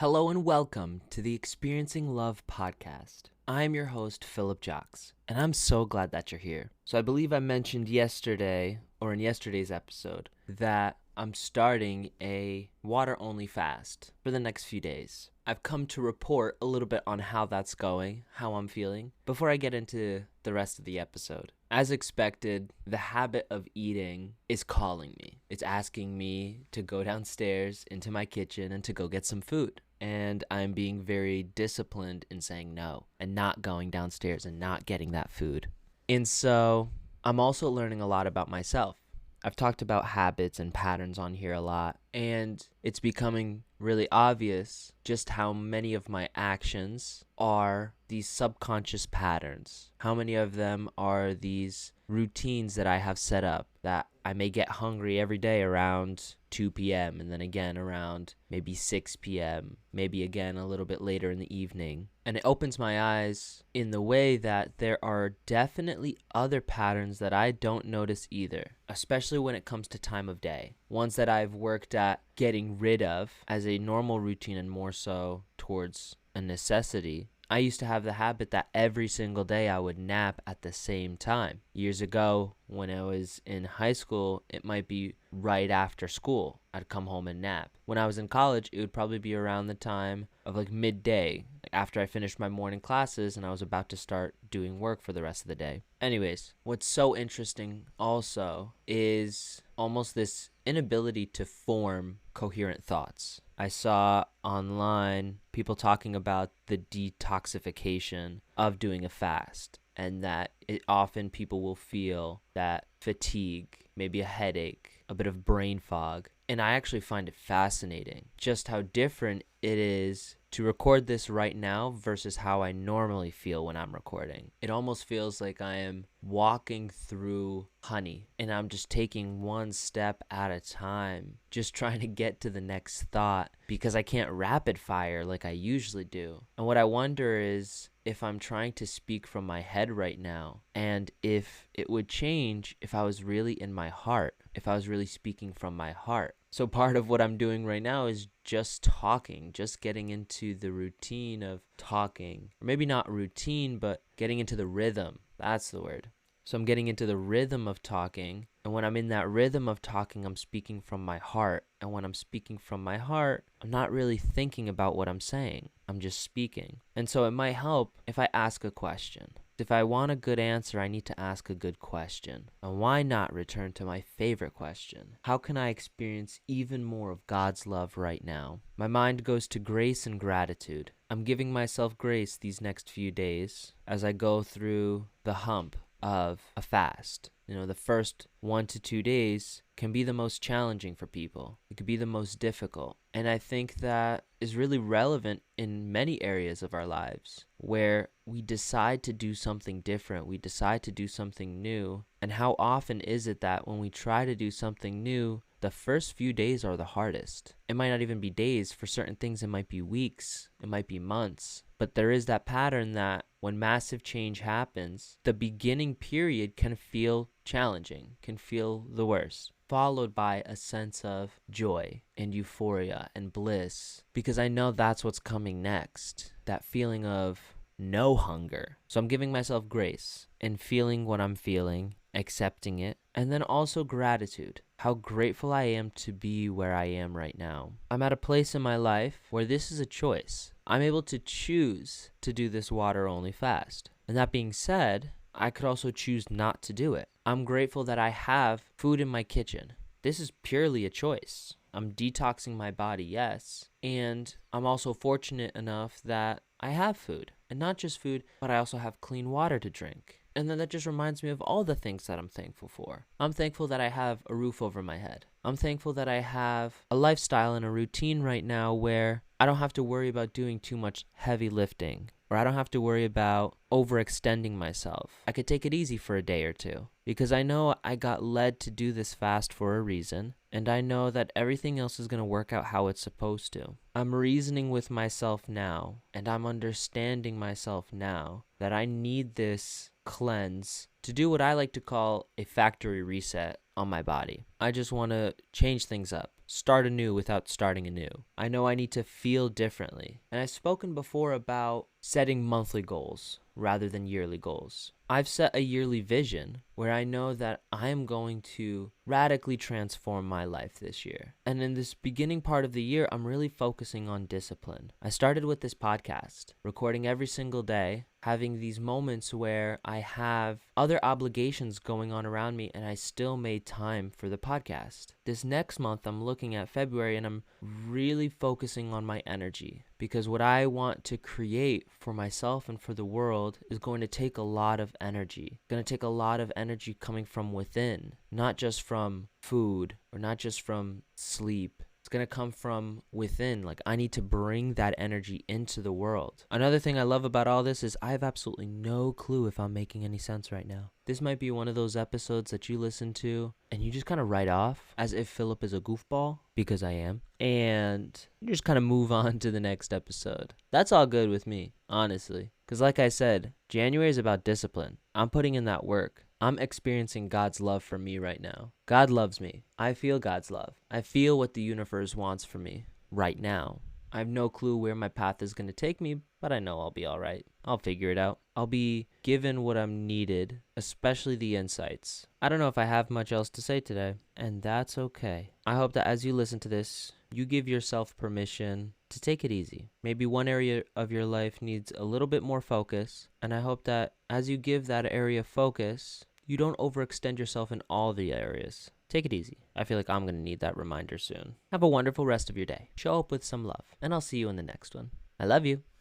Hello and welcome to the Experiencing Love podcast. I'm your host, Philip Jocks, and I'm so glad that you're here. So I believe I mentioned yesterday, or in yesterday's episode, that I'm starting a water-only fast for the next few days. I've come to report a little bit on how that's going, how I'm feeling, before I get into the rest of the episode. As expected, the habit of eating is calling me. It's asking me to go downstairs into my kitchen and to go get some food. And I'm being very disciplined in saying no and not going downstairs and not getting that food. And so I'm also learning a lot about myself. I've talked about habits and patterns on here a lot, and it's becoming really obvious just how many of my actions are these subconscious patterns. How many of them are these routines that I have set up that I may get hungry every day around 2 p.m. and then again around maybe 6 p.m., maybe again a little bit later in the evening. And it opens my eyes in the way that there are definitely other patterns that I don't notice either, especially when it comes to time of day. Ones that I've worked at getting rid of as a normal routine and more so towards a necessity. I used to have the habit that every single day I would nap at the same time. Years ago, when I was in high school, it might be right after school. I'd come home and nap. When I was in college, it would probably be around the time of like midday, after I finished my morning classes and I was about to start doing work for the rest of the day. Anyways, what's so interesting also is almost this inability to form coherent thoughts. I saw online people talking about the detoxification of doing a fast, and that often people will feel that fatigue, maybe a headache, a bit of brain fog. And I actually find it fascinating just how different it is to record this right now versus how I normally feel when I'm recording. It almost feels like I am walking through honey and I'm just taking one step at a time, just trying to get to the next thought because I can't rapid fire like I usually do. And what I wonder is if I'm trying to speak from my head right now, and if it would change if I was really in my heart, if I was really speaking from my heart. So part of what I'm doing right now is just talking, just getting into the routine of talking. Or maybe not routine, but getting into the rhythm. That's the word. So I'm getting into the rhythm of talking. And when I'm in that rhythm of talking, I'm speaking from my heart. And when I'm speaking from my heart, I'm not really thinking about what I'm saying. I'm just speaking. And so it might help if I ask a question. If I want a good answer, I need to ask a good question. And why not return to my favorite question? How can I experience even more of God's love right now? My mind goes to grace and gratitude. I'm giving myself grace these next few days as I go through the hump of a fast. The first 1 to 2 days can be the most challenging for people. It could be the most difficult. And I think that is really relevant in many areas of our lives where we decide to do something different. We decide to do something new. And how often is it that when we try to do something new, the first few days are the hardest? It might not even be days. For certain things, it might be weeks. It might be months. But there is that pattern that when massive change happens, the beginning period can feel challenging, can feel the worst, followed by a sense of joy and euphoria and bliss, because I know that's what's coming next, that feeling of no hunger. So I'm giving myself grace and feeling what I'm feeling, accepting it, and then also gratitude. How grateful I am to be where I am right now. I'm at a place in my life where this is a choice. I'm able to choose to do this water-only fast. And that being said, I could also choose not to do it. I'm grateful that I have food in my kitchen. This is purely a choice. I'm detoxing my body, yes. And I'm also fortunate enough that I have food. And not just food, but I also have clean water to drink. And then that just reminds me of all the things that I'm thankful for. I'm thankful that I have a roof over my head. I'm thankful that I have a lifestyle and a routine right now where I don't have to worry about doing too much heavy lifting, or I don't have to worry about overextending myself. I could take it easy for a day or two because I know I got led to do this fast for a reason, and I know that everything else is going to work out how it's supposed to. I'm reasoning with myself now, and I'm understanding myself now that I need this cleanse to do what I like to call a factory reset on my body. I just want to change things up. start anew without starting anew. I know I need to feel differently. And I've spoken before about setting monthly goals rather than yearly goals. I've set a yearly vision where I know that I am going to radically transform my life this year. And in this beginning part of the year, I'm really focusing on discipline. I started with this podcast, recording every single day, having these moments where I have other obligations going on around me and I still made time for the podcast. This next month, I'm looking at February and I'm really focusing on my energy, because what I want to create for myself and for the world is going to take a lot of energy. It's going to take a lot of energy coming from within, not just from food or not just from sleep. It's going to come from within. Like, I need to bring that energy into the world. Another thing I love about all this is I have absolutely no clue if I'm making any sense right now. This might be one of those episodes that you listen to and you just kind of write off as if Philip is a goofball, because I am, and you just kind of move on to the next episode. That's all good with me, honestly. Because like I said, January is about discipline. I'm putting in that work. I'm experiencing God's love for me right now. God loves me. I feel God's love. I feel what the universe wants for me right now. I have no clue where my path is going to take me, but I know I'll be all right. I'll figure it out. I'll be given what I'm needed, especially the insights. I don't know if I have much else to say today, and that's okay. I hope that as you listen to this, you give yourself permission to take it easy. Maybe one area of your life needs a little bit more focus, and I hope that as you give that area focus, you don't overextend yourself in all the areas. Take it easy. I feel like I'm going to need that reminder soon. Have a wonderful rest of your day. Show up with some love, and I'll see you in the next one. I love you.